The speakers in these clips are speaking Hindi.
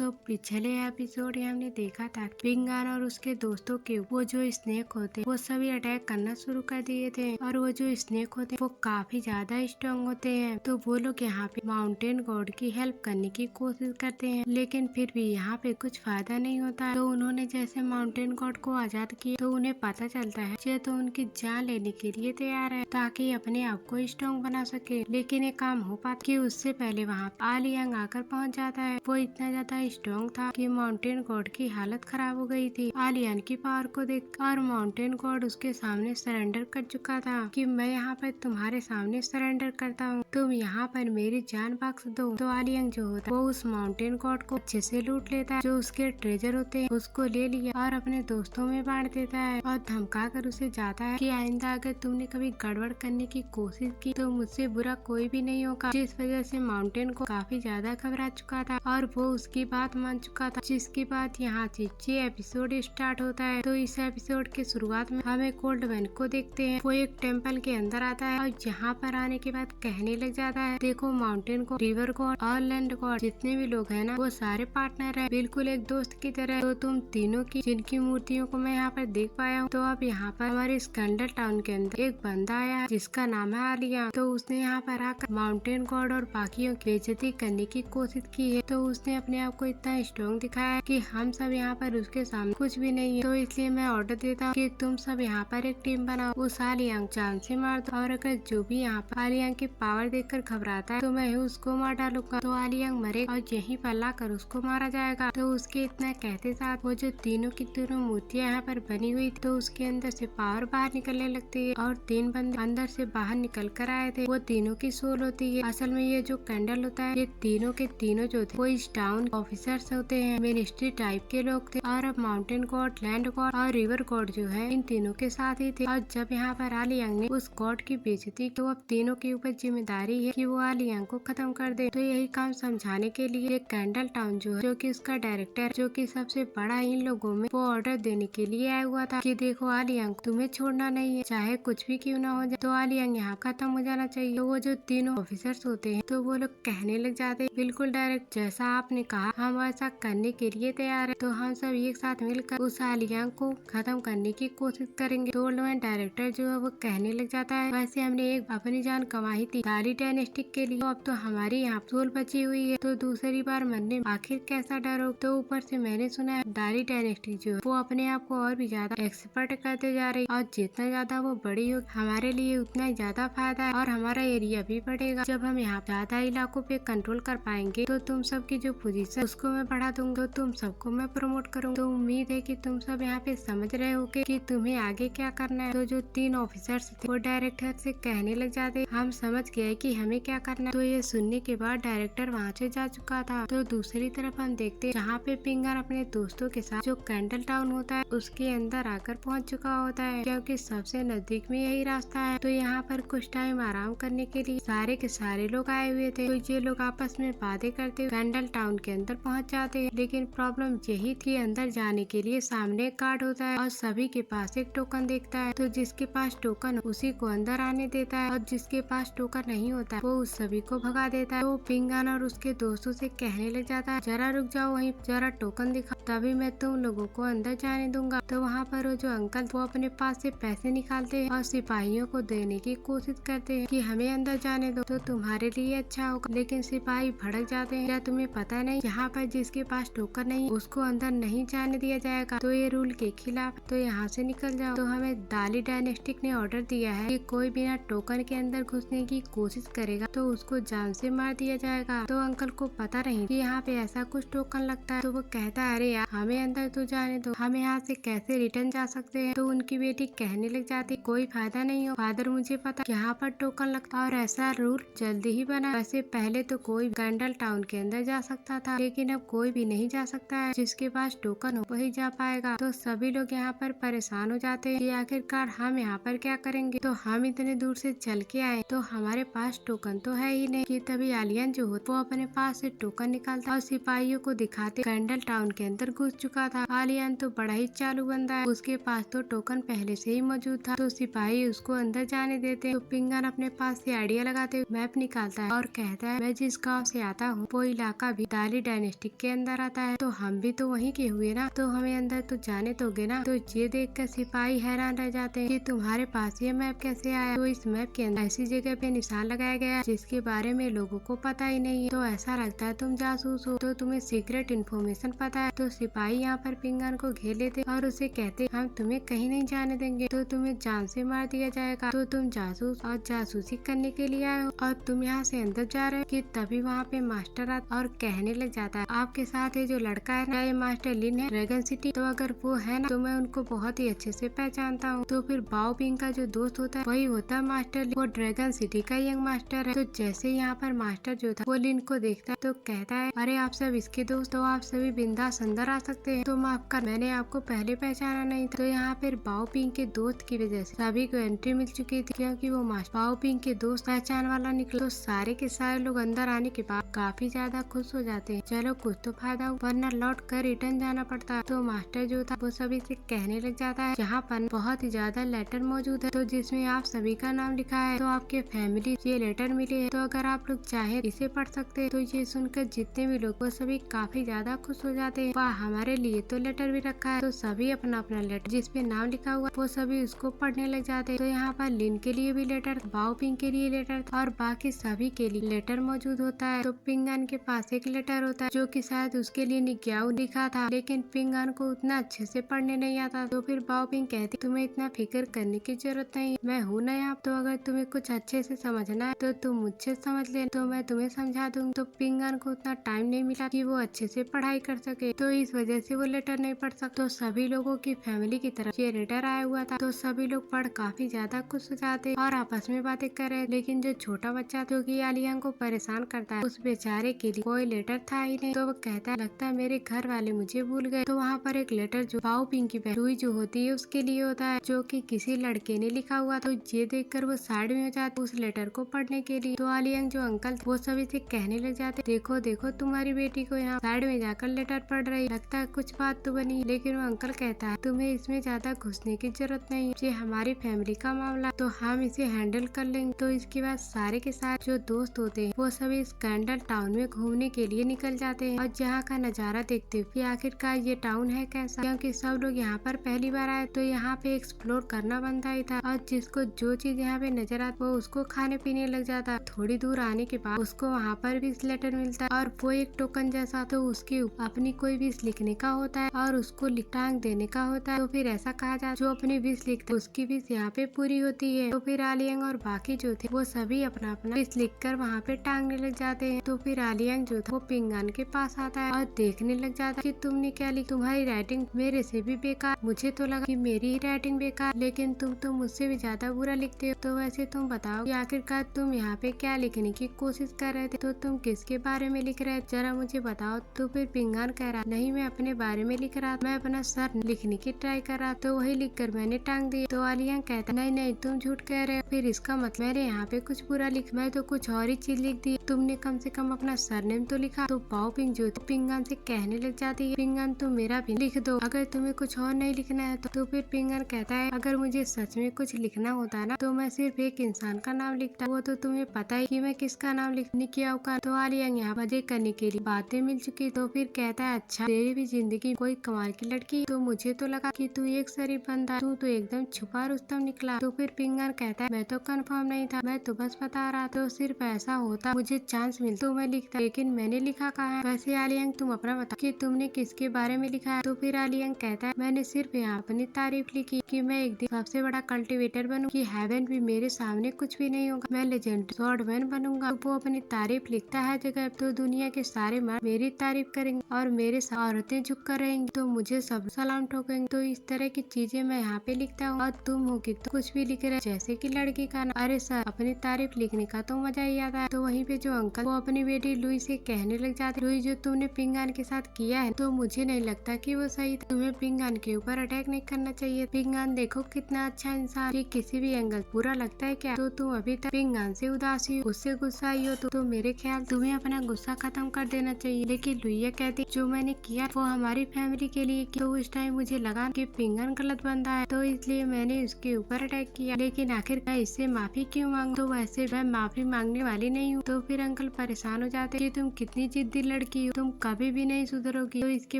दोस्तों पिछले एपिसोड में हमने देखा था कि पिंगान और उसके दोस्तों के वो जो स्नेक होते वो सभी अटैक करना शुरू कर दिए थे और वो जो स्नेक होते वो काफी ज्यादा स्ट्रॉन्ग होते हैं। तो वो लोग यहाँ पे माउंटेन गॉड की हेल्प करने की कोशिश करते हैं, लेकिन फिर भी यहाँ पे कुछ फायदा नहीं होता। तो उन्होंने जैसे माउंटेन गॉड को आजाद किया तो उन्हें पता चलता है ये तो उनकी जान लेने के लिए तैयार है ताकि अपने आप को स्ट्रॉन्ग बना सके। लेकिन ये काम हो पाता कि उससे पहले वहाँ आलियांग आकर पहुँच जाता है। वो इतना ज्यादा स्ट्रॉन्ग था कि माउंटेन गॉड की हालत खराब हो गई थी। आलियान की पावर को देख और माउंटेन गॉड उसके सामने सरेंडर कर चुका था कि मैं यहाँ पर तुम्हारे सामने सरेंडर करता हूँ, तुम यहाँ पर मेरी जान बख्श दो। तो आलियांग जो होता है वो उस माउंटेन गॉड को अच्छे से लूट लेता है, जो उसके ट्रेजर होते हैं उसको ले लिया और अपने दोस्तों में बांट देता है और धमका कर उसे जाता है कि आइंदा अगर तुमने कभी गड़बड़ करने की कोशिश की तो मुझसे बुरा कोई भी नहीं होगा। जिस वजह से माउंटेन को काफी ज्यादा घबरा चुका था और वो उसकी बात मान चुका था। जिसकी बात यहाँ से ये एपिसोड स्टार्ट होता है। तो इस एपिसोड के शुरुआत में हमें कोल्ड मैन को देखते हैं। वो एक टेम्पल के अंदर आता है और यहाँ पर आने के बाद कहने लग जाता है, देखो माउंटेन को, रिवर गॉड और लैंड गॉड जितने भी लोग हैं ना वो सारे पार्टनर हैं, बिल्कुल एक दोस्त की तरह। तो तुम तीनों की जिनकी मूर्तियों को मैं यहाँ पर देख पाया हूँ, तो अब यहाँ पर हमारे स्कैंडल टाउन के अंदर एक बंदा आया है जिसका नाम है आलिया। तो उसने यहाँ पर आकर माउंटेन गॉड और बाकियों की बेइज्जती करने की कोशिश की है। तो उसने अपने आप को इतना स्ट्रॉन्ग दिखाया है कि हम सब यहाँ पर उसके सामने कुछ भी नहीं है। तो इसलिए मैं ऑर्डर देता हूँ कि तुम सब यहाँ पर एक टीम बनाओ, उस आलियांग जान से मार दो और अगर जो भी यहाँ पर आलियांग की पावर देखकर घबराता है तो मैं उसको मार डालूंगा। तो आलियांग मरे और यहीं पर लाकर उसको मारा जाएगा। तो उसके इतना कहते साथ वो जो तीनों की तीनों मूर्तियाँ यहाँ पर बनी हुई थी तो उसके अंदर से पावर बाहर निकलने लगती है और तीन बंदे अंदर से बाहर निकल कर आए थे। वो तीनों की सोल होती है। असल में ये जो कैंडल होता है ये तीनों के तीनों जो थे वो इस टाउन ऑफिसर्स होते हैं, मिनिस्ट्री टाइप के लोग थे। और अब माउंटेन गॉड, लैंड गॉड और रिवर गॉड जो है इन तीनों के साथ ही थे। और जब यहाँ पर आलियांग ने उस गॉड की बेइज्जती तो अब तीनों के ऊपर जिम्मेदारी है कि वो आलियांग को खत्म कर दे। तो यही काम समझाने के लिए कैंडल टाउन जो है, जो कि उसका डायरेक्टर जो कि सबसे बड़ा इन लोगों में, वो ऑर्डर देने के लिए आया हुआ था कि देखो आलियांग तुम्हें छोड़ना नहीं है, चाहे कुछ भी क्यों ना हो जाए, तो आलियांग यहाँ खत्म हो जाना चाहिए। तो वो जो तीनों ऑफिसर्स होते हैं तो वो लोग कहने लग जाते हैं, बिल्कुल डायरेक्ट जैसा आपने कहा हम ऐसा करने के लिए तैयार है। तो हम सब एक साथ मिलकर उस आलियांग को खत्म करने की कोशिश करेंगे। तो डायरेक्टर जो है वो कहने लग जाता है, वैसे हमने एक अपनी जान कमाई थी दाली डायनेस्टिक के लिए, तो अब तो हमारी यहाँ सोल बची हुई है, तो दूसरी बार मरने में आखिर कैसा डर हो। तो ऊपर से मैंने सुना है दाली डायनेस्टिक जो है वो अपने आप को और भी ज्यादा एक्सपर्ट करते जा रही है और जितना ज्यादा वो बड़ी हो हमारे लिए उतना ही ज्यादा फायदा है और हमारा एरिया भी बढ़ेगा। जब हम यहाँ ज्यादा इलाकों पे कंट्रोल कर पाएंगे तो तुम सबकी जो पोजीशन उसको मैं बढ़ा दूंगा, तो तुम सबको मैं प्रमोट करूँ। तो उम्मीद है कि तुम सब यहाँ पे समझ रहे हो कि तुम्हें आगे क्या करना है। तो जो तीन ऑफिसर्स थे वो डायरेक्टर से कहने लग जाते, हम समझ गए कि हमें क्या करना है। तो ये सुनने के बाद डायरेक्टर वहाँ से जा चुका था। तो दूसरी तरफ हम देखते हैं जहाँ पे पिंगर अपने दोस्तों के साथ जो कैंडल टाउन होता है उसके अंदर आकर पहुँच चुका होता है, क्योंकि सबसे नजदीक में यही रास्ता है। तो यहाँ पर कुछ टाइम आराम करने के लिए सारे के सारे लोग आए हुए थे। तो ये लोग आपस में बातें करते हुए कैंडल टाउन के अंदर पहुँच जाते हैं। लेकिन प्रॉब्लम यही थी, अंदर जाने के लिए सामने एक गार्ड होता है और सभी के पास एक टोकन देखता है। तो जिसके पास टोकन उसी को अंदर आने देता है और जिसके पास टोकन नहीं होता वो उस सभी को भगा देता है। तो पिंगान और उसके दोस्तों से कहने लग जाता है, जरा रुक जाओ, वहीं जरा टोकन दिखाओ तभी मैं तुम लोगों को अंदर जाने दूंगा। तो वहाँ पर वो जो अंकल वो अपने पास से पैसे निकालते हैं और सिपाहियों को देने की कोशिश करते हैं कि हमें अंदर जाने दो तो तुम्हारे लिए अच्छा होगा। लेकिन सिपाही भड़क जाते हैं, क्या तुम्हें पता नहीं यहाँ पर जिसके पास टोकन नहीं उसको अंदर नहीं जाने दिया जाएगा, तो ये रूल के खिलाफ, तो यहाँ से निकल जाओ। तो हमें दाली डायनेस्टिक ने ऑर्डर दिया है कि कोई बिना टोकन के अंदर घुसने की कोशिश करेगा तो उसको जान से मार दिया जाएगा। तो अंकल को पता नहीं कि यहाँ पे ऐसा कुछ टोकन लगता है। तो वो कहता है, अरे यार हमें अंदर तो जाने दो, हम यहाँ से कैसे रिटर्न जा सकते हैं। तो उनकी बेटी कहने लग जाती, कोई फायदा नहीं हो फादर, मुझे पता यहाँ पर टोकन लगता है और ऐसा रूल जल्दी ही बना। वैसे पहले तो कोई कैंडल टाउन के अंदर जा सकता था, लेकिन अब कोई भी नहीं जा सकता है, जिसके पास टोकन हो वही जा पाएगा। तो सभी लोग यहाँ पर परेशान हो जाते हैं कि आखिरकार हम यहाँ पर क्या करेंगे। तो हम इतने दूर से चल के आए तो हमारे पास टोकन तो है ही नहीं। कि तभी आलियन जो होता वो अपने पास से टोकन निकालता और सिपाहियों को दिखाते कैंडल टाउन के अंदर घुस चुका था। आलियन तो बड़ा ही चालू बंदा है, उसके पास तो टोकन पहले से ही मौजूद था। तो सिपाही उसको अंदर जाने देते। तो पिंगन अपने पास से आइडिया लगाते मैप निकालता है और कहता है, मैं जिस गाँव से आता हूँ वो इलाका भी दाली डायनेस्टी डोमेस्टिक के अंदर आता है। तो हम भी तो वहीं के हुए ना, तो हमें अंदर तो जाने दोगे ना। तो ये देखकर सिपाही हैरान रह जाते हैं कि तुम्हारे पास ये मैप कैसे आया। तो इस मैप के अंदर ऐसी जगह पे निशान लगाया गया है जिसके बारे में लोगों को पता ही नहीं है। तो ऐसा लगता है तुम जासूस हो, तो तुम्हें सीक्रेट इन्फॉर्मेशन पता है। तो सिपाही यहाँ पर पिंगान को घेर लेते और उसे कहते हम तुम्हें कहीं नहीं जाने देंगे, तो तुम्हें जान से मार दिया जाएगा। तो तुम जासूस और जासूसी करने के लिए आए हो और तुम यहाँ से अंदर जा रहे हो कि तभी वहाँ पे मास्टर आता और कहने लग जाता है आपके साथ ये जो लड़का है ना, ये मास्टर लिन है ड्रैगन सिटी। तो अगर वो है ना, तो मैं उनको बहुत ही अच्छे से पहचानता हूँ। तो फिर बाओ पिंग का जो दोस्त होता है वही होता है मास्टर लिन, वो ड्रैगन सिटी का यंग मास्टर है। तो जैसे यहाँ पर मास्टर जो था वो लिन को देखता है तो कहता है अरे आप सब इसके दोस्त हो, आप सभी बिंदास अंदर आ सकते हैं। तो माफ कर, मैंने आपको पहले पहचाना नहीं था। तो यहाँ पर बाओ पिंग के दोस्त की वजह से सभी को एंट्री मिल चुकी थी, क्योंकि वो मास्टर बाओ पिंग के दोस्त पहचान वाला निकला। तो सारे के सारे लोग अंदर आने के बाद काफी ज्यादा खुश हो जाते हैं। चलो कुछ तो फायदा हुआ, वरना लौट कर रिटर्न जाना पड़ता है। तो मास्टर जो था वो सभी से कहने लग जाता है यहाँ पर बहुत ही ज्यादा लेटर मौजूद है, तो जिसमें आप सभी का नाम लिखा है। तो आपके फैमिली ये लेटर मिले है, तो अगर आप लोग चाहे इसे पढ़ सकते हैं। तो ये सुनकर जितने भी लोग वो सभी काफी ज्यादा खुश हो जाते हैं। वाह, हमारे लिए तो लेटर भी रखा है। तो सभी अपना अपना लेटर जिसपे नाम लिखा हुआ वो सभी उसको पढ़ने लग जाते हैं। तो यहाँ पर लिन के लिए भी लेटर, बाओ पिंग के लिए लेटर और बाकी सभी के लिए लेटर मौजूद होता है। तो पिंगान के पास एक लेटर होता है जो कि शायद उसके लिए निग्याओ लिखा था, लेकिन पिंगान को उतना अच्छे से पढ़ने नहीं आता। तो फिर बाओ पिंग कहती तुम्हें इतना फिक्र करने की जरूरत नहीं, मैं हूँ ना यहाँ। तो अगर तुम्हें कुछ अच्छे से समझना है तो तुम मुझसे समझ ले, तो मैं तुम्हें समझा दूँ। तो पिंगान को उतना टाइम नहीं मिला कि वो अच्छे से पढ़ाई कर सके, तो इस वजह से वो लेटर नहीं पढ़ सकता। तो सभी लोगों की फैमिली की तरफ ये लेटर आया हुआ था, तो सभी लोग पढ़ काफी ज्यादा खुश हो जाते और आपस में बातें कर रहे। लेकिन जो छोटा बच्चा जो कि आलियांग को परेशान करता है, उस बेचारे के लिए कोई लेटर था ही नहीं। तो वो कहता है लगता है मेरे घर वाले मुझे भूल गए। तो वहाँ पर एक लेटर जो बाओ पिंग की लुई जो होती है उसके लिए होता है, जो कि किसी लड़के ने लिखा हुआ। तो ये देखकर वो साइड में हो जाते उस लेटर को पढ़ने के लिए। तो आलियांग जो अंकल वो सभी से कहने लग जाते देखो देखो तुम्हारी बेटी को यहाँ साइड में जाकर लेटर पढ़ रही, लगता है कुछ बात तो बनी। लेकिन वो अंकल कहता है तुम्हें इसमें ज्यादा घुसने की जरूरत नहीं, ये हमारी फैमिली का मामला, तो हम इसे हैंडल कर लेंगे। तो इसके बाद सारे के साथ जो दोस्त होते हैं वो सभी स्कैंडल टाउन में घूमने के लिए निकल जाते हैं और जहाँ का नजारा देखते हुए कि आखिरकार ये टाउन है कैसा, क्योंकि सब लोग यहाँ पर पहली बार आए। तो यहाँ पे एक्सप्लोर करना बनता ही था और जिसको जो चीज यहाँ पे नजर आता वो उसको खाने पीने लग जाता। थोड़ी दूर आने के बाद उसको वहाँ पर भी लेटर मिलता है और वो एक टोकन जैसा, तो उसके अपनी कोई विश लिखने का होता है और उसको टांग देने का होता है। तो फिर ऐसा कहा जाता जो अपनी विश लिखता है उसकी विश यहाँ पे पूरी होती है। तो फिर आलियांग और बाकी जो थे वो सभी अपना अपना विश लिख कर वहाँ पे टांगने लग जाते हैं। तो फिर आलियांग जो था वो पिंगान के पास आता है और देखने लग जाता है कि तुमने क्या लिखा, तुम्हारी राइटिंग मेरे से भी बेकार, मुझे तो लगा कि मेरी ही राइटिंग बेकार, लेकिन तुम तो मुझसे भी ज्यादा बुरा लिखते हो। तो वैसे तुम बताओ कि आखिरकार तुम यहाँ पे क्या लिखने की कोशिश कर रहे थे, तो तुम किसके बारे में लिख रहे थे, जरा मुझे बताओ। तो फिर पिंगान कह रहा नहीं मैं अपने बारे में लिख रहा, मैं अपना सर लिखने की ट्राई कर रहा, तो वही लिख कर मैंने टांग दिया। तो आलियांग कहता नहीं नहीं तुम झूठ कह रहे हो, फिर इसका मतलब मैंने यहाँ पे कुछ बुरा लिख, मैं तो कुछ और ही चीज लिख दी, तुमने कम से कम अपना सरनेम तो लिखा। तो बाओ पिंग जो पिंगान से कहने लग जाती है पिंगान तुम मेरा भी लिख दो अगर तुम्हें कुछ और नहीं लिखना है। तो फिर पिंगान कहता है अगर मुझे सच में कुछ लिखना होता ना तो मैं सिर्फ एक इंसान का नाम लिखता, वो तो तुम्हें पता ही कि मैं किसका नाम लिखने की औकात। तो आलियांग यहाँ मजे करने के लिए बातें मिल चुकी। तो फिर कहता है अच्छा तेरी भी जिंदगी कोई कमाल की लड़की, तो मुझे तो लगा कि तू एक शरीफ बंदा, तू तो एकदम छुपा रुस्तम निकला। तो फिर पिंगान कहता है मैं तो कंफर्म नहीं था, मैं तो बस बता रहा, तो सिर्फ ऐसा होता मुझे चांस मिलता तो मैं लिखता, लेकिन मैंने लिखा कहाँ है। वैसे आलियांग तुम अपना बता कि तुमने किसके बारे में लिखा है। तो फिर आलियांग कहता है मैंने सिर्फ यहाँ अपनी तारीफ लिखी कि मैं एक दिन सबसे बड़ा कल्टीवेटर बनूं, कि हेवन भी मेरे सामने कुछ भी नहीं होगा, मैं लेजेंड स्वॉर्डमैन बनूंगा। तो वो अपनी तारीफ लिखता है जगह, तो दुनिया के सारे मर्द मेरी तारीफ करेंगे और मेरे औरतें झुक कर रहेंगी, तो मुझे सब सलाम ठोकेंगे। तो इस तरह की चीजें मैं यहाँ पे लिखता हूँ और तुम हो कि तो कुछ भी लिख रहे जैसे कि लड़की का नाम। अरे सर अपनी तारीफ लिखने का तो मजा ही आता है। तो वहीं पे जो अंकल वो अपनी बेटी लुई से कहने लग जाते लुई जो तुमने पिंगान के साथ किया है तो मुझे नहीं लगता कि वो सही था, तुम्हें पिंगान के ऊपर अटैक नहीं करना चाहिए। पिंगान देखो कितना अच्छा इंसान, ये किसी भी एंगल बुरा लगता है क्या। तो तुम अभी तक पिंगान से उदासी हो, उससे गुस्सा आई हो, तो मेरे ख्याल तुम्हें अपना गुस्सा खत्म कर देना चाहिए। लेकिन लुइया कहती जो मैंने किया वो हमारी फैमिली के लिए, तो उस टाइम मुझे लगा कि पिंगान गलत बंदा है, तो इसलिए मैंने उसके ऊपर अटैक किया, लेकिन आखिर मैं इससे माफी क्यों मांगू। तो वैसे मैं माफी मांगने वाली नहीं हूँ। तो फिर अंकल परेशान हो जाते कि तुम कितनी जिद्दी लड़की हो, तुम कभी भी नहीं सुधरोगी। तो इसके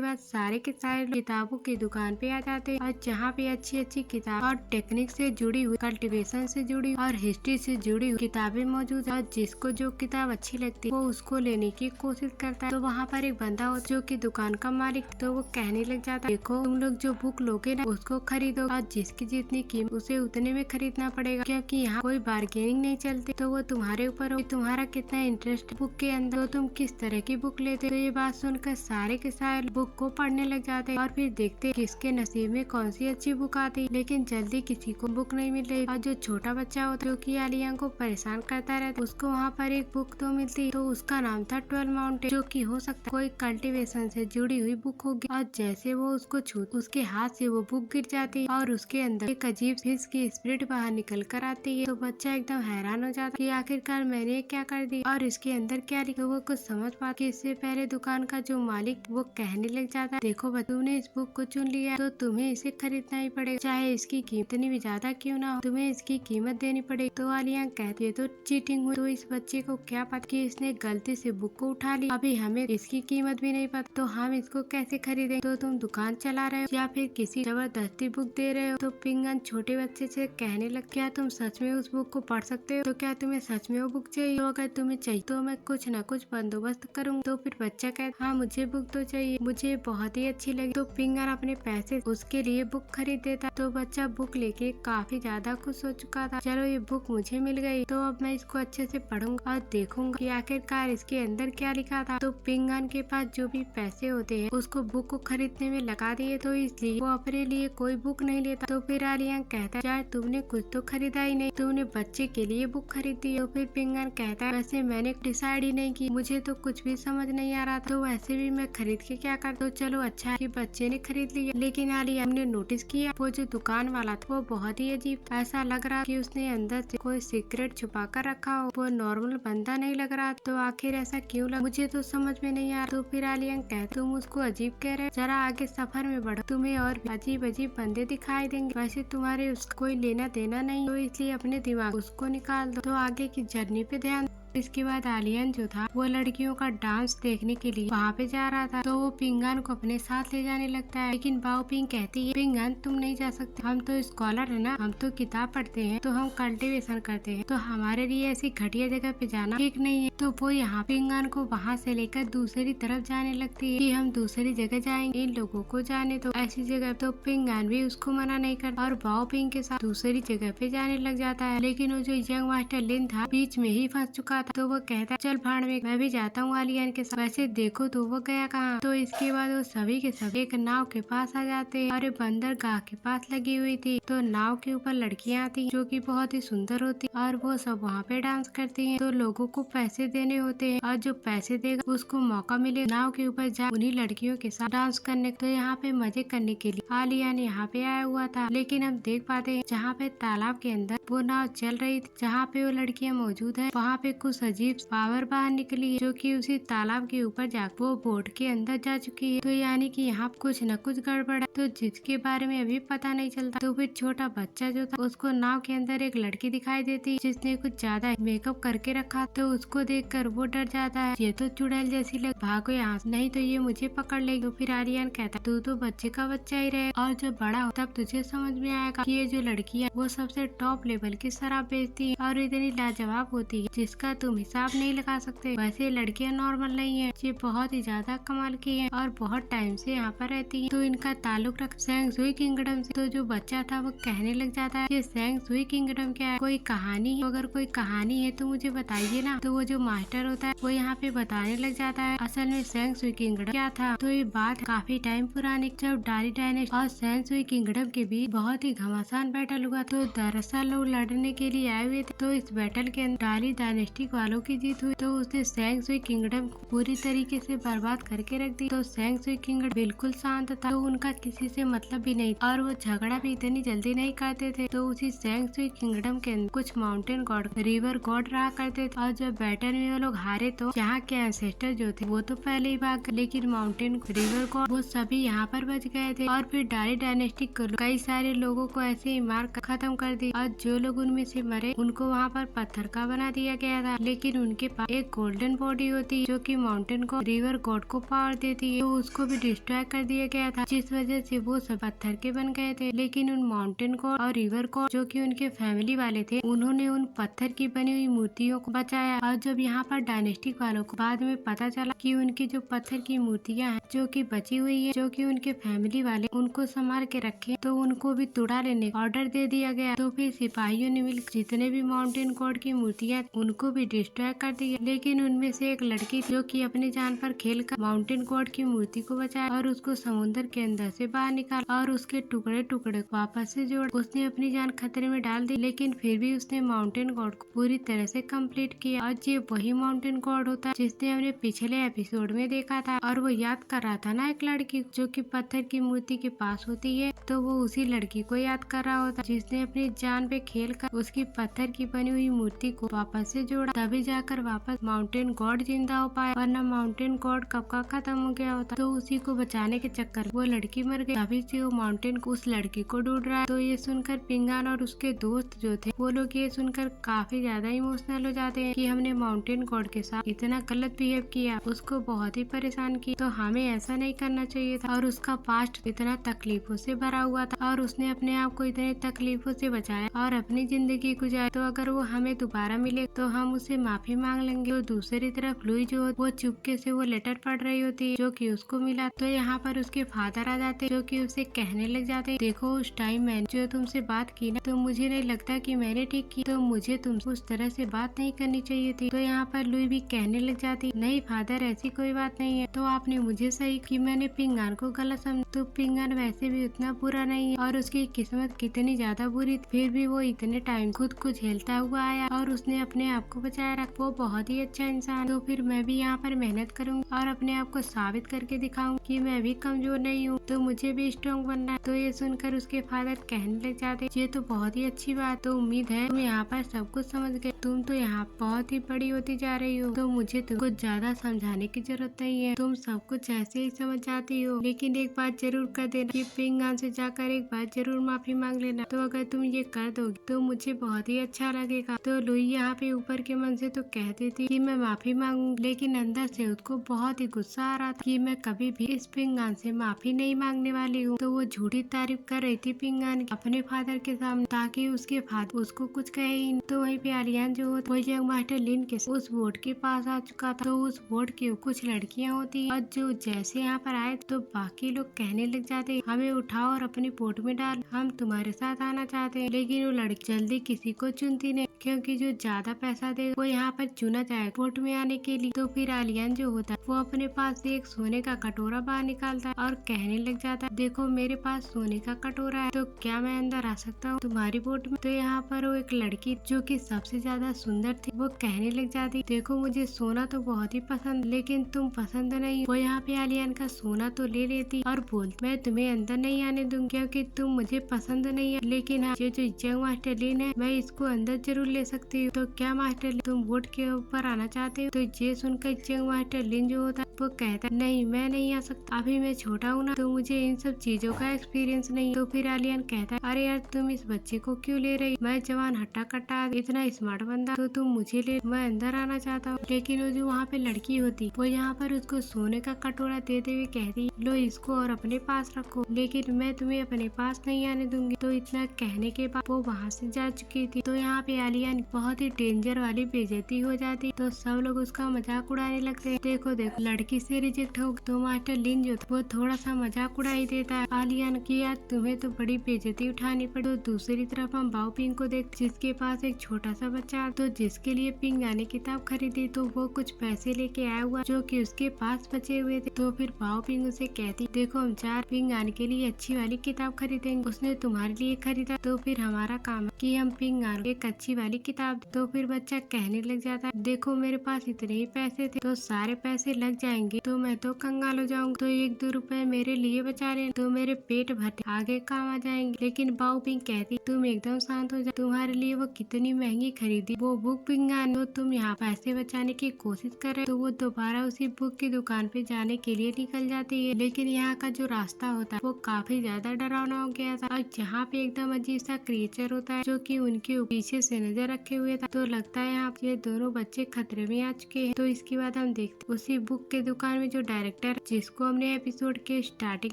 बाद सारे के सारे किताबों की दुकान पे आ जाते और जहाँ पे अच्छी अच्छी किताब और टेक्निक से जुड़ी हुई, कल्टीवेशन से जुड़ी और हिस्ट्री से जुड़ी हुई किताबें मौजूद है। और जिसको जो किताब अच्छी लगती है वो उसको लेने की कोशिश करता है। तो वहाँ पर एक बंदा हो जो कि दुकान का मालिक, तो वो कहने लग जाता है, देखो तुम लोग जो बुक लोगे ना उसको खरीदो और जिसकी जितनी कीमत उसे उतने में खरीदना पड़ेगा, क्योंकि यहाँ कोई बार्गेनिंग नहीं चलती। तो वो तुम्हारे ऊपर हो कि तुम्हारा कितना इंटरेस्ट बुक के अंदर, तो तुम किस तरह की बुक लेते। तो ये बात सुनकर सारे के सारे बुक को पढ़ने लग जाते और फिर देखते किसके नसीब में कौन सी अच्छी बुक आती। लेकिन जल्दी किसी को बुक नहीं मिल रही और जो छोटा बच्चा होता जो कि आलिया को परेशान करता रहता, उसको वहाँ पर एक बुक तो मिलती। तो उसका नाम था 12 माउंटेन, जो कि हो सकता है कोई कल्टीवेशन से जुड़ी हुई बुक होगी। और जैसे वो उसको छू उसके हाथ से वो बुक गिर जाती और उसके अंदर एक अजीब फिश की स्पिरिट बाहर निकल कर आती है। तो बच्चा एकदम हैरान हो जाता कि आखिरकार मैंने क्या कर दी और इसके अंदर क्या लिखा। वो कुछ समझ पा कि इससे पहले दुकान का जो मालिक वो कहने लग जाता है, देखो तुमने इस बुक को चुन लिया तो तुम्हें इसे खरीदना ही पड़ेगा, चाहे इसकी कीमत इतनी भी ज्यादा क्यों ना हो, तुम्हें इसकी कीमत देनी पड़ेगी। तो आलिया कहती है तो चीटिंग हुई। तो इस बच्चे को क्या पता कि इसने गलती से बुक को उठा ली, अभी हमें इसकी कीमत भी नहीं पता, तो हम इसको कैसे खरीदें। तो तुम दुकान चला रहे हो या फिर किसी जबरदस्ती बुक दे रहे हो। तो पिंगन छोटे बच्चे से कहने लग, क्या तुम सच में उस बुक को पढ़ सकते हो, तो क्या तुम्हें सच में वो बुक चाहिए, तो अगर तुम्हें चाहिए तो मैं कुछ न कुछ बंदोबस्त करूँगा। तो फिर बच्चा कहता, हाँ मुझे बुक तो चाहिए, मुझे बहुत ही अच्छी लगी। तो पिंगन अपने पैसे उसके लिए बुक खरीद देता। तो बच्चा बुक लेके काफी ज्यादा खुश हो चुका था, चलो ये बुक मुझे मिल गई तो अब मैं इसको अच्छे से पढ़ूंगा और देखूंगा कि आखिरकार इसके अंदर क्या लिखा था। तो पिंगन के पास जो भी पैसे होते हैं उसको बुक को खरीदने में लगा दिए, तो इसलिए वो अपने लिए कोई बुक नहीं लेता। तो फिर आलिया कहता है, यार तुमने कुछ तो खरीदा ही नहीं, तुमने बच्चे के लिए बुक खरीदी। तो फिर पिंगन कहता है, वैसे मैंने डिसाइड ही नहीं की, मुझे तो कुछ भी समझ नहीं आ रहा, तो वैसे भी मैं खरीद के क्या कर। तो चलो अच्छा है कि बच्चे ने खरीद लिया। लेकिन आलिया ने नोटिस किया वो जो दुकान वाला था वो बहुत ही अजीब था, ऐसा लग रहा कि उसने अंदर से कोई सीक्रेट छुपा कर रखा हो, वो नॉर्मल बंदा नहीं लग रहा। तो आखिर ऐसा क्यों लगा, मुझे तो समझ में नहीं आ रहा। तो फिर आलिया कहते, तुम उसको अजीब कह रहे हो, जरा आगे सफर में बढ़ो, तुम्हें और अजीब अजीब बंदे दिखाई देंगे, वैसे तुम्हारे उसका कोई लेना देना नहीं, तो इसलिए अपने दिमाग उसको निकाल दो, तो आगे की जर्नी पे ध्यान। इसके बाद आलियन जो था वो लड़कियों का डांस देखने के लिए वहाँ पे जा रहा था। तो वो पिंगन को अपने साथ ले जाने लगता है, लेकिन बाओ पिंग कहती है, पिंगन तुम नहीं जा सकते, हम तो स्कॉलर है ना, हम तो किताब पढ़ते हैं, तो हम कल्टीवेशन करते हैं, तो हमारे लिए ऐसी घटिया जगह पे जाना ठीक नहीं है। तो वो यहाँ पिंगन को वहाँ से लेकर दूसरी तरफ जाने लगती है कि हम दूसरी जगह जाएंगे, इन लोगों को जाने तो ऐसी जगह। तो पिंगन भी उसको मना नहीं करता और बाओ पिंग के साथ दूसरी जगह पे जाने लग जाता है। लेकिन वो जो यंग मास्टर लिन था बीच में ही फंस चुका था, तो वो कहता है, चल भाड़ में, मैं भी जाता हूँ आलियन के साथ। वैसे देखो तो वो गया कहाँ। तो इसके बाद वो सभी के सभी एक नाव के पास आ जाते हैं और बंदरगाह के पास लगी हुई थी। तो नाव के ऊपर लड़कियाँ आती जो कि बहुत ही सुंदर होती और वो सब वहाँ पे डांस करती हैं। तो लोगों को पैसे देने होते हैं और जो पैसे देगा उसको मौका मिले नाव के ऊपर जा उन्हीं लड़कियों के साथ डांस करने। तो यहाँ पे मजे करने के लिए आलियन यहाँ पे आया हुआ था, लेकिन हम देख पाते हैं जहाँ पे तालाब के अंदर वो नाव चल रही थी, जहाँ पे वो लड़कियाँ मौजूद है, वहाँ पे कुछ अजीब पावर बाहर निकली है जो कि उसी तालाब के ऊपर जाकर वो बोट के अंदर जा चुकी है। तो यानी कि यहाँ कुछ न कुछ गड़बड़ है, तो जिसके बारे में अभी पता नहीं चलता। तो फिर छोटा बच्चा जो था उसको नाव के अंदर एक लड़की दिखाई देती जिसने कुछ ज्यादा मेकअप करके रखा, तो उसको देखकर वो डर जाता है, ये तो चुड़ैल जैसी लग, भागो यहाँ से, नहीं तो ये मुझे पकड़ लेगी। तो फिर आर्यन कहता तू तो बच्चे का बच्चा ही रहे और जब बड़ा हो तब तुझे समझ में आएगा कि ये जो लड़की है वो सबसे टॉप लेवल की शराब बेचती है और इतनी लाजवाब होती है जिसका तुम हिसाब नहीं लगा सकते। वैसे लड़कियां नॉर्मल नहीं है, ये बहुत ही ज्यादा कमाल की है और बहुत टाइम से यहाँ पर रहती है। तो इनका ताल्लुक रख सेंग सुई किंगडम से। तो जो बच्चा था वो कहने लग जाता है कि सेंग सुई किंगडम क्या है, कोई कहानी है, अगर कोई कहानी है तो मुझे बताइए ना। तो वो जो मास्टर होता है वो यहाँ पे बताने लग जाता है असल में सेंग सुई किंगडम क्या था। तो ये बात काफी टाइम पुरानी, जब डाली डायनेस्टी और सेंग सुई किंगडम के बीच बहुत ही घमासान बैटल हुआ। तो दरअसल लोग लड़ने के लिए आए हुए थे, तो इस बैटल के अंदर डाली डायनेस्टी वालों की जीत हुई, तो उसने सेंग सुई किंगडम को पूरी तरीके से बर्बाद करके रख दी। तो सेंग सुई किंगडम बिल्कुल शांत था, तो उनका किसी से मतलब भी नहीं और वो झगड़ा भी इतनी जल्दी नहीं करते थे। तो उसी सेंग सुई किंगडम के अंदर कुछ माउंटेन गॉड, रिवर गॉड रहा करते थे और जब बैटल में वो लोग हारे तो यहाँ के एंसेस्टर जो थे वो तो पहले ही भाग गए, लेकिन माउंटेन रिवर गॉड वो सभी यहाँ पर बच गए थे और फिर डाली डायनेस्टी कई सारे लोगों को ऐसे ही मार खत्म कर दी और जो लोग उनमें से मरे उनको वहाँ पर पत्थर का बना दिया गया था। लेकिन उनके पास एक गोल्डन बॉडी होती है जो कि माउंटेन को रिवर गॉड को पावर देती है। तो उसको भी डिस्ट्रॉय कर दिया गया था, जिस वजह से वो सब पत्थर के बन गए थे। लेकिन उन माउंटेन गॉड और रिवर गॉड जो कि उनके फैमिली वाले थे, उन्होंने उन पत्थर की बनी हुई मूर्तियों को बचाया। और जब यहाँ पर डायनेस्टिक वालों को बाद में पता चला कि उनकी जो पत्थर की मूर्तियाँ हैं जो कि बची हुई है, जो कि उनके फैमिली वाले उनको संभाल के रखे, तो उनको भी तुड़ा लेने का ऑर्डर दे दिया गया। तो फिर सिपाहियों ने मिलकर जितने भी माउंटेन गॉड की मूर्तियाँ उनको भी डिस्ट्रॉय कर दिया। लेकिन उनमें से एक लड़की थी जो कि अपनी जान पर खेलकर माउंटेन गॉड की मूर्ति को बचाया और उसको समुद्र के अंदर से बाहर निकाला और उसके टुकड़े टुकड़े वापस से जोड़। उसने अपनी जान खतरे में डाल दी, लेकिन फिर भी उसने माउंटेन गॉड को पूरी तरह से कंप्लीट किया। और ये वही माउंटेन गॉड होता है जिसने हमने पिछले एपिसोड में देखा था। और वो याद कर रहा था ना एक लड़की जो कि पत्थर की मूर्ति के पास होती है, तो वो उसी लड़की को याद कर रहा होता जिसने अपनी जान पे खेल कर उसकी पत्थर की बनी हुई मूर्ति को वापस से जोड़ा। तभी जाकर वापस माउंटेन गॉड जिंदा हो पाया, वरना माउंटेन गॉड कब का खत्म हो गया होता। तो उसी को बचाने के चक्कर वो लड़की मर गई। तभी से वो माउंटेन उस लड़की को ढूंढ रहा है। तो ये सुनकर पिंगान और उसके दोस्त जो थे वो लोग ये सुनकर काफी ज्यादा इमोशनल हो जाते हैं कि हमने माउंटेन गॉड के साथ इतना गलत बिहेव किया, उसको बहुत ही परेशान किया, तो हमें ऐसा नहीं करना चाहिए था। और उसका पास्ट इतना तकलीफों से भरा हुआ था और उसने अपने आप को इतने तकलीफों से बचाया और अपनी जिंदगी गुजारी। तो अगर वो हमें दोबारा मिले तो हम उससे माफी मांग लेंगे। तो दूसरी तरफ लुई जो वो चुपके से वो लेटर पढ़ रही होती है जो कि उसको मिला। तो यहाँ पर उसके फादर आ जाते जो कि उसे कहने लग जाते, देखो उस टाइम मैंने जो तुमसे बात की ना, तो मुझे नहीं लगता कि मैंने ठीक की, तो मुझे तुमसे उस तरह से बात नहीं करनी चाहिए थी। तो यहाँ पर लुई भी कहने लग जाती, नहीं फादर ऐसी कोई बात नहीं है, तो आपने मुझे सही कि मैंने पिंगान को गलत समझा। तो पिंगान वैसे भी उतना बुरा नहीं है और उसकी किस्मत कितनी ज्यादा बुरी थी, फिर भी वो इतने टाइम खुद को झेलता हुआ आया और उसने अपने आप को बचाया रखा। वो बहुत ही अच्छा इंसान। तो फिर मैं भी यहाँ पर मेहनत करूँगी और अपने आप को साबित करके दिखाऊंगी कि मैं भी कमजोर नहीं हूँ, तो मुझे भी स्ट्रॉन्ग बनना है। तो ये सुनकर उसके फादर कहने लग जाते, ये तो बहुत ही अच्छी बात। तो उम्मीद है तुम यहाँ पर सब कुछ समझ गए, तुम तो यहाँ बहुत ही बड़ी होती जा रही हो, तो मुझे तुमको ज्यादा समझाने की जरूरत नहीं है, तुम सब कुछ ऐसे ही समझ जाती हो। लेकिन एक बात जरूर कर देना कि पिंगान से जाकर एक बार जरूर माफी मांग लेना। तो अगर तुम ये कर दोगी तो मुझे बहुत ही अच्छा लगेगा। तो लुई यहाँ पे ऊपर के मन से तो कहती थी कि मैं माफी मांगू, लेकिन अंदर से उसको बहुत ही गुस्सा आ रहा था कि मैं कभी भी इस पिंगान से माफी नहीं मांगने वाली हूँ। तो वो झूठी तारीफ कर रही थी पिंगान की अपने फादर के सामने, ताकि उसके फादर उसको कुछ कहे ही नहीं। तो वहीं पे आलियान जो वो यंग मास्टर लिन के उस बोर्ड के पास आ चुका था। तो उस बोर्ड के कुछ लड़कियां होती और जो जैसे यहाँ पर आए तो बाकी लोग कहने लग जाते, हमें उठाओ और अपनी बोट में डाल, हम तुम्हारे साथ आना चाहते हैं। लेकिन वो लड़की जल्दी किसी को चुनती नहीं, क्योंकि जो ज्यादा पैसा दे वो यहाँ पर चुना जाए बोट में आने के लिए। तो फिर आलियान जो होता है वो अपने पास से एक सोने का कटोरा बाहर निकालता है और कहने लग जाता है, देखो मेरे पास सोने का कटोरा है, तो क्या मैं अंदर आ सकता हूँ तुम्हारी बोट में। तो यहाँ पर वो एक लड़की जो कि सबसे ज्यादा सुंदर थी वो कहने लग जाती, देखो मुझे सोना तो बहुत ही पसंद, लेकिन तुम पसंद नहीं। वो यहाँ पे आलियान का सोना तो ले लेती और बोलती, मैं तुम्हें अंदर नहीं आने दूंगी क्योंकि तुम मुझे पसंद नहीं है, लेकिन हाँ, ये जो यंग मास्टर लिन है मैं इसको अंदर जरूर ले सकती हूँ। तो क्या मास्टर लिन तुम बोट के ऊपर आना चाहते हो। तो ये सुनकर यंग मास्टर लिन जो होता है वो कहता है, नहीं मैं नहीं आ सकता, अभी मैं छोटा हूँ ना, तो मुझे इन सब चीजों का एक्सपीरियंस नहीं। तो फिर आलियान कहता है, अरे यार तुम इस बच्चे को क्यों ले रही, मैं जवान हट्टा कट्टा इतना स्मार्ट बंदा, तो तुम मुझे ले, मैं अंदर आना चाहता हूँ। लेकिन वो जो वहाँ पे लड़की होती वो यहाँ पर उसको सोने का कटोरा देते हुए कहती, लो इसको और अपने पास रखो, लेकिन मैं तुम्हें अपने पास नहीं आने दूंगी। तो इतना कहने के बाद वो वहाँ से जा चुकी थी। तो यहाँ पे आलियान बहुत ही डेंजर वाली बेइज्जती हो जाती, तो सब लोग उसका मजाक उड़ाने लगते हैं, देखो देखो लड़की से रिजेक्ट हो। तो मास्टर लिन जो वो थोड़ा सा मजाक उड़ा ही देता है आलियान की, यार तुम्हें तो बड़ी बेइज्जती उठानी पड़ी। तो दूसरी तरफ हम बाओ पिंग को देख, जिसके पास एक छोटा सा बच्चा, तो जिसके लिए पिंग आने किताब खरीदी, तो वो कुछ पैसे लेके आया हुआ जो कि उसके पास बचे हुए थे। तो फिर बाओ पिंग उसे कहती, देखो हम 4 पिंग आने के लिए अच्छी वाली किताब खरीदेंगे, उसने तुम्हारे लिए खरीदा, तो फिर हमारा काम है कि हम पिंग आने एक अच्छी वाली किताब। तो फिर बच्चा कहने लग जाता है, देखो मेरे पास इतने ही पैसे थे तो सारे पैसे लग जाए जाएंगे तो मैं तो कंगाल हो जाऊंगा, तो 1-2 रुपए मेरे लिए बचा लेना, तो मेरे पेट भरने आगे काम आ जाएंगे। लेकिन बाओ पिंग कहती तुम एकदम शांत हो जाओ, तुम्हारे लिए वो कितनी महंगी खरीदी वो बुक पिंगान, तो तुम यहाँ पैसे बचाने की कोशिश कर रहे हो। तो वो दोबारा उसी बुक की दुकान पे जाने के लिए निकल जाती है, लेकिन यहाँ का जो रास्ता होता है वो काफी ज्यादा डरावना हो गया था और जहाँ पे एकदम अजीब सा क्रिएचर होता है जो कि उनके पीछे से नजर रखे हुए था। तो लगता है यहाँ ये दोनों बच्चे खतरे में आ चुके हैं। तो इसके बाद हम देखते उसी बुक के दुकान में जो डायरेक्टर जिसको हमने एपिसोड के स्टार्टिंग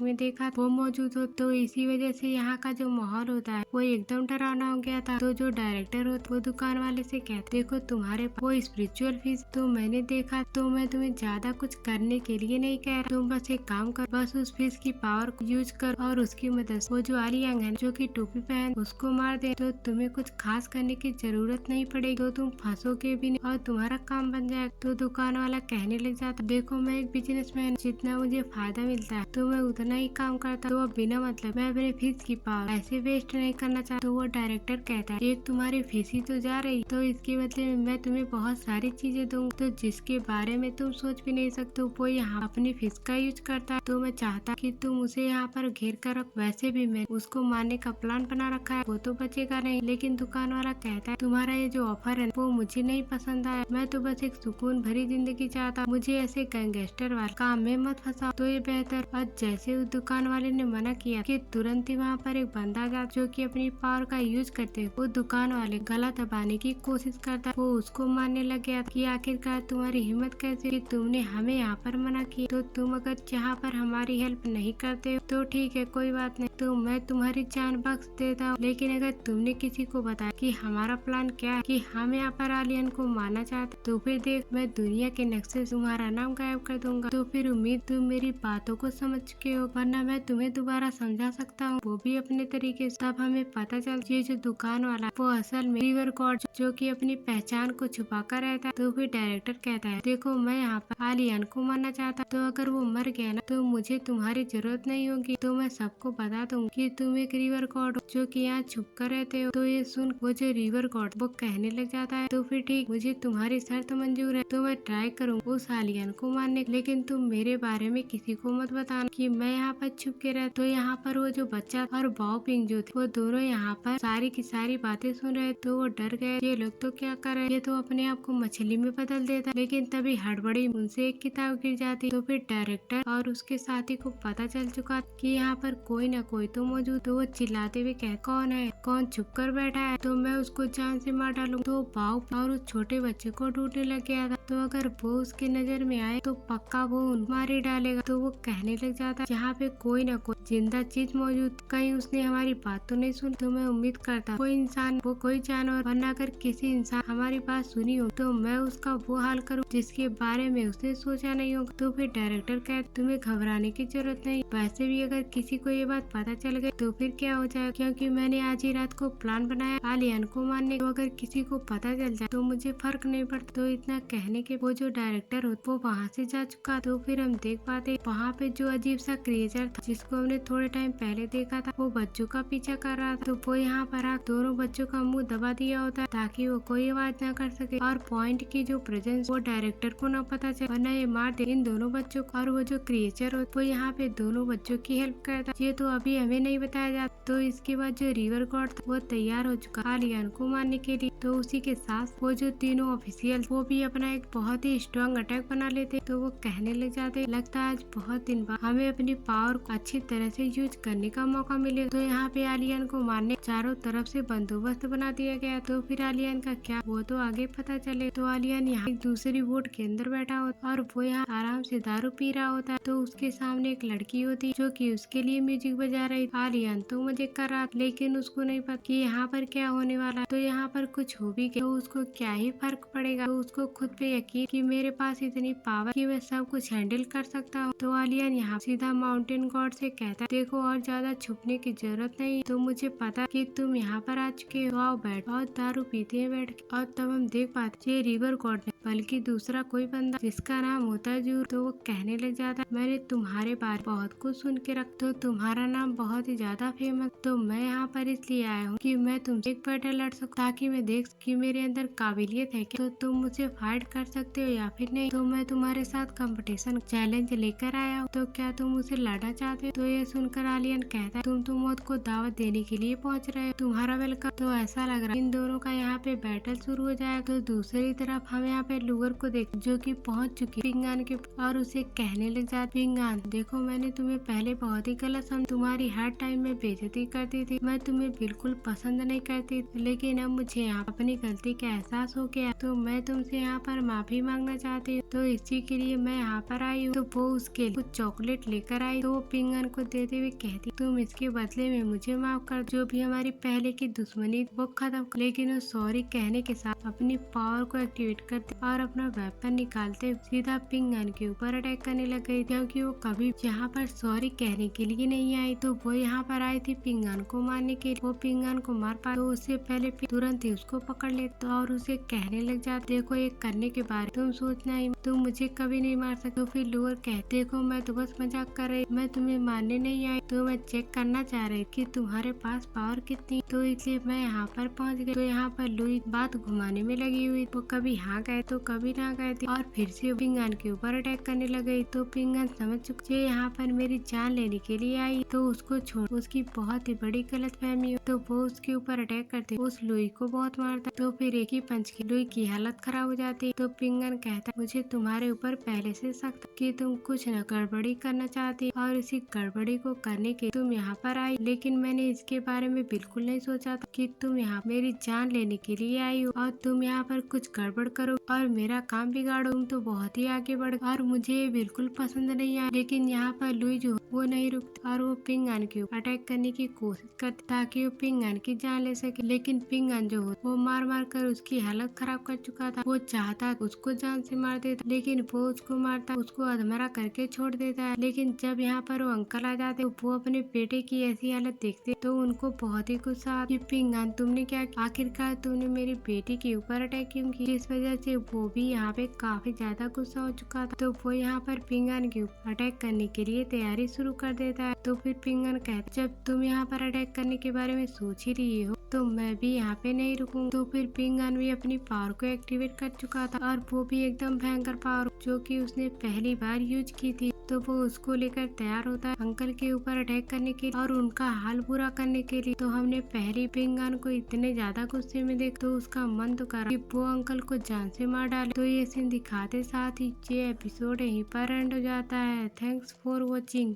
में देखा वो मौजूद हो। तो इसी वजह से यहाँ का जो माहौल होता है वो एकदम डरावना हो गया था। तो जो डायरेक्टर होता वो दुकान वाले से कहते देखो तुम्हारे पास वो स्पिरिचुअल फीस तो मैंने देखा, तो मैं तुम्हें ज्यादा कुछ करने के लिए नहीं कह रहा, तुम बस एक काम कर, बस उस फीस की पावर को यूज कर और उसकी मदद से वो जो आलियांग है जो कि टोपी पहन उसको मार दे, तो तुम्हें कुछ खास करने की जरूरत नहीं पड़ेगी, तो तुम फंसोगे भी नहीं और तुम्हारा काम बन जाएगा। तो दुकान वाला कहने लग जाता देखो मैं एक बिजनेसमैन, जितना मुझे फायदा मिलता है तो मैं उतना ही काम करता, तो बिना मतलब मैं अपने फीस की पावर ऐसे वेस्ट नहीं करना चाहता। तो वो डायरेक्टर कहता है एक तुम्हारी फीस ही तो जा रही, तो इसके बदले में मैं तुम्हें बहुत सारी चीजें दूंगा तो जिसके बारे में तुम सोच भी नहीं सकते। वो यहाँ अपनी फीस का यूज करता है, तो मैं चाहता कि तुम उसे यहाँ पर घेर कर रख, वैसे भी मैं उसको मारने का प्लान बना रखा है, वो तो बचेगा नहीं। लेकिन दुकान वाला कहता है तुम्हारा ये जो ऑफर है वो मुझे नहीं पसंद आया, मैं तो बस एक सुकून भरी जिंदगी चाहता, मुझे ऐसे गैंगस्टर वाले काम में मत फंसाओ, तो ये बेहतर। और जैसे उस दुकान वाले ने मना किया कि तुरंत ही वहाँ पर एक बंदा जाता जो कि अपनी पावर का यूज करते वो दुकान वाले गला दबाने की कोशिश करता, वो उसको मारने लग गया कि आखिरकार तुम्हारी हिम्मत कैसे कि तुमने हमें यहाँ पर मना किया, तो तुम अगर यहाँ पर हमारी हेल्प नहीं करते हो तो ठीक है कोई बात नहीं, तो मैं तुम्हारी जान बख्श देता हूँ, लेकिन अगर तुमने किसी को बताया कि हमारा प्लान क्या है कि हम यहाँ पर आलियन को मारना चाहते तो फिर देख मैं दुनिया के नक्शे से तुम्हारा नाम गायब कर दूंगा। तो फिर उम्मीद तुम मेरी बातों को समझ चुके हो, वरना मैं तुम्हें दोबारा समझा सकता हूँ वो भी अपने तरीके से। तब हमें पता चल ये जो दुकान वाला वो असल में रिवर गॉड जो कि अपनी पहचान को छुपा कर रहता है। तो फिर डायरेक्टर कहता है देखो मैं यहाँ पर आलियन को मारना चाहता, तो अगर वो मर गया ना तो मुझे तुम्हारी जरूरत नहीं होगी, तो मैं सबको बता दूँ कि तुम एक रिवर गॉड जो कि यहाँ छुप कर रहते हो। तो ये सुन वो जो रिवर गॉड वो कहने लग जाता है तो फिर ठीक मुझे तुम्हारी शर्त मंजूर है, तो मैं ट्राई करूँगा उस आलियन को मारने, लेकिन तुम मेरे बारे में किसी को मत बताना कि मैं यहाँ पर छुप के रह। तो यहाँ पर वो जो बच्चा और बाओ पिंग जो थे वो दोनों यहाँ पर सारी की सारी बातें सुन रहे, तो वो डर गए ये लोग तो क्या कर रहे, ये तो अपने आप को मछली में बदल देता। लेकिन तभी हड़बड़ी उनसे एक किताब गिर जाती, तो फिर डायरेक्टर और उसके साथी को पता चल चुका कि यहाँ पर कोई न कोई तो मौजूद, तो वो चिल्लाते हुए कह कौन है, कौन छुप कर बैठा है, तो मैं उसको जान से मार डालूं। तो बाओ और उस छोटे बच्चे को ढूंढने लग गया था, तो अगर वो उसके नजर में आए तो पक्का वो मार ही डालेगा। तो वो कहने लग जाता जहाँ पे कोई न कोई जिंदा चीज मौजूद, कहीं उसने हमारी बात तो नहीं सुनी, तो मैं उम्मीद करता कोई इंसान वो कोई जानवर, वरना अगर किसी इंसान हमारी बात सुनी हो तो मैं उसका वो हाल करूँ जिसके बारे में उसने सोचा नहीं होगा। तो फिर डायरेक्टर कहते तुम्हें घबराने की जरूरत नहीं, वैसे भी अगर किसी को ये बात पता चल गई तो फिर क्या हो जाए, क्योंकि मैंने आज ही रात को प्लान बनाया आलियन को मारने, तो अगर किसी को पता चल जाए तो मुझे फर्क नहीं पड़ता। तो इतना कहने के वो जो डायरेक्टर हो वो वहाँ से जा चुका। तो फिर हम देख पाते वहाँ पे जो अजीब सा क्रिएचर था जिसको हमने थोड़े टाइम पहले देखा था वो बच्चों का पीछा कर रहा था, तो वो यहाँ पर दोनों बच्चों का मुंह दबा दिया होता है ताकि वो कोई आवाज ना कर सके और पॉइंट की जो प्रेजेंस वो डायरेक्टर को ना पता चले, वरना ये मार दे इन दोनों बच्चों को। और वो जो क्रिएचर हो वो यहाँ पे दोनों बच्चों की हेल्प करता, ये तो अभी हमें नहीं बताया जाता। तो इसके बाद जो रिवर गॉड था वो तैयार हो चुका आलियन को मारने के लिए, तो उसी के साथ वो जो तीनों ऑफिशियल वो भी अपना एक बहुत ही स्ट्रॉन्ग अटैक बना लेते, तो वो कहने लग जाते लगता है आज बहुत दिन बाद हमें अपनी पावर को अच्छी तरह से यूज करने का मौका मिले। तो यहाँ पे आलियन को मारने चारों तरफ से बंदोबस्त बना दिया गया। तो फिर आलियन का क्या वो तो आगे पता चले। तो आलियन यहाँ एक दूसरी बोट के अंदर बैठा होता और वो यहाँ आराम से दारू पी रहा होता है, तो उसके सामने एक लड़की होती जो कि उसके लिए म्यूजिक बजा रही। आलियन तो मजे कर रहा लेकिन उसको नहीं पता कि यहाँ पर क्या होने वाला, तो यहाँ पर कुछ हो भी गया तो उसको क्या ही फर्क पड़ेगा। तो उसको खुद पे यकीन कि मेरे पास इतनी पावर कि मैं सब कुछ हैंडल कर सकता हूँ। तो आलियन यहाँ सीधा माउंटेन गॉड से कहता है देखो और ज्यादा छुपने की जरूरत नहीं, तो मुझे पता कि तुम यहाँ पर आ चुके हो, आओ बैठ और दारू पीते हैं बैठ के। और तब हम देख पाते ये रिवर गॉड ने बल्कि दूसरा कोई बंदा जिसका नाम होता है जूर, तो वो कहने लग जाता मैंने तुम्हारे बारे बहुत कुछ सुन के रख, तो तुम्हारा नाम बहुत ही ज्यादा फेमस, तो मैं यहाँ पर इसलिए आया हूँ कि मैं तुमसे एक बैटल लड़ सकूं ताकि मैं देख कि मेरे अंदर काबिलियत है क्या, तो तुम मुझसे फाइट कर सकते हो या फिर नहीं, तो मैं तुम्हारे साथ कंपटीशन चैलेंज लेकर आया हूँ, तो क्या तुम उसे लड़ना चाहते हो? तो ये सुनकर आलियन कहता है तुम तो मौत को दावत देने के लिए पहुँच रहे हो, तुम्हारा वेलकम। तो ऐसा लग रहा है इन दोनों का यहाँ पे बैटल शुरू हो जाएगा। तो दूसरी तरफ हम यहाँ पे लूगर को देख जो कि पहुँच चुकी पिंगान के और उसे कहने लग जाती पिंगान देखो मैंने तुम्हें पहले बहुत ही गलत समझा, तुम्हारी हर टाइम में बेइज्जती करती थी, मैं तुम्हें बिल्कुल पसंद नहीं करती, लेकिन अब मुझे यहाँ अपनी गलती का एहसास हो गया, तो मैं तुमसे यहाँ पर माफी मांगना चाहती हूँ, तो इसी के लिए मैं यहाँ पर आई हूँ। तो वो उसके लिए कुछ चॉकलेट लेकर आई, तो वो पिंगान को देते हुए कहती तुम इसके बदले में मुझे माफ कर दो, जो भी हमारी पहले की दुश्मनी वो खत्म। लेकिन वो सॉरी कहने के साथ अपनी पावर को एक्टिवेट करते और अपना वेपन निकालते सीधा पिंगान के ऊपर अटैक करने लग गई, क्योंकि वो कभी यहाँ पर सॉरी कहने के लिए नहीं आई, तो वो यहाँ पर आई थी पिंगान को मारने के लिए। वो पिंगान को मार पाए तो उससे पहले तुरंत ही उसको पकड़ लेते और उसे कहने लग जाते देखो ये करने के बारे तुम सोचना ही, तुम मुझे कभी नहीं मार सकते। तो फिर लूगर कहते देखो मैं तो बस मजाक कर रही, मैं तुम्हें मारने नहीं आई, तो मैं चेक करना चाह रही कि तुम्हारे पास पावर कितनी, तो इसलिए मैं यहाँ पर पहुँच गई। तो यहाँ पर लुई बात घुमाने में लगी हुई, वो कभी हाँ गए तो कभी ना गए थे और फिर से पिंगान के ऊपर अटैक करने लग गई। तो पिंगान समझ चुकी है यहाँ पर मेरी जान लेने के लिए आई, तो उसको छोड़ उसकी बहुत ही बड़ी गलतफहमी हो, तो वो उसके ऊपर अटैक करते उस लुई को बहुत मारता, तो फिर एक ही पंच की लुई की हालत खराब हो जाती। तो पिंगान कहता मुझे तुम्हारे ऊपर पहले से शक था कि तुम कुछ न गड़बड़ी करना चाहती और इसी गड़बड़ी को करने के तुम यहाँ पर आई, लेकिन मैंने इसके बारे में बिल्कुल नहीं सोचा था कि तुम यहाँ मेरी जान लेने के लिए आई हो और तुम यहाँ पर कुछ गड़बड़ करो और मेरा काम बिगाड़ो। तुम तो बहुत ही आगे बढ़ और मुझे ये बिल्कुल पसंद नहीं आया। लेकिन यहाँ पर लुई जो वो नहीं रुकती और वो पिंगान के ऊपर अटैक करने की कोशिश करती ताकि वो पिंगान की जान ले सके, लेकिन पिंगान जो हो वो मार मार कर उसकी हालत खराब कर चुका था। वो चाहता उसको जान से मार देता, लेकिन वो उसको मारता उसको अधमरा करके छोड़ देता है। लेकिन जब यहाँ पर वो अंकल आ जाते वो अपने बेटे की ऐसी हालत देखते तो उनको बहुत ही गुस्सा आता कि पिंगान तुमने क्या, आखिरकार तुमने मेरी बेटी के ऊपर अटैक क्यों किया, जिस वजह से वो भी यहाँ पे काफी ज्यादा गुस्सा हो चुका था। तो वो यहाँ पर पिंगान के ऊपर अटैक करने के लिए तैयारी शुरू कर देता है। तो फिर पिंगान कहता जब तुम यहाँ पर अटैक करने के बारे में सोच ही रही हो तो मैं भी यहाँ पे नहीं रुकूंगा। तो फिर पिंगान भी अपनी पावर को एक्टिवेट कर चुका था और वो भी एकदम भयंकर पावर जो कि उसने पहली बार यूज की थी। तो वो उसको लेकर तैयार होता है अंकल के ऊपर अटैक करने के लिए और उनका हाल बुरा करने के लिए। तो हमने पहली पिंगान को इतने ज्यादा गुस्से में देख तो उसका मन तो करा कि वो अंकल को जान से मार डाले। तो ये सीन दिखाते साथ ही ये एपिसोड यहीं पर एंड हो जाता है। Thanks for watching.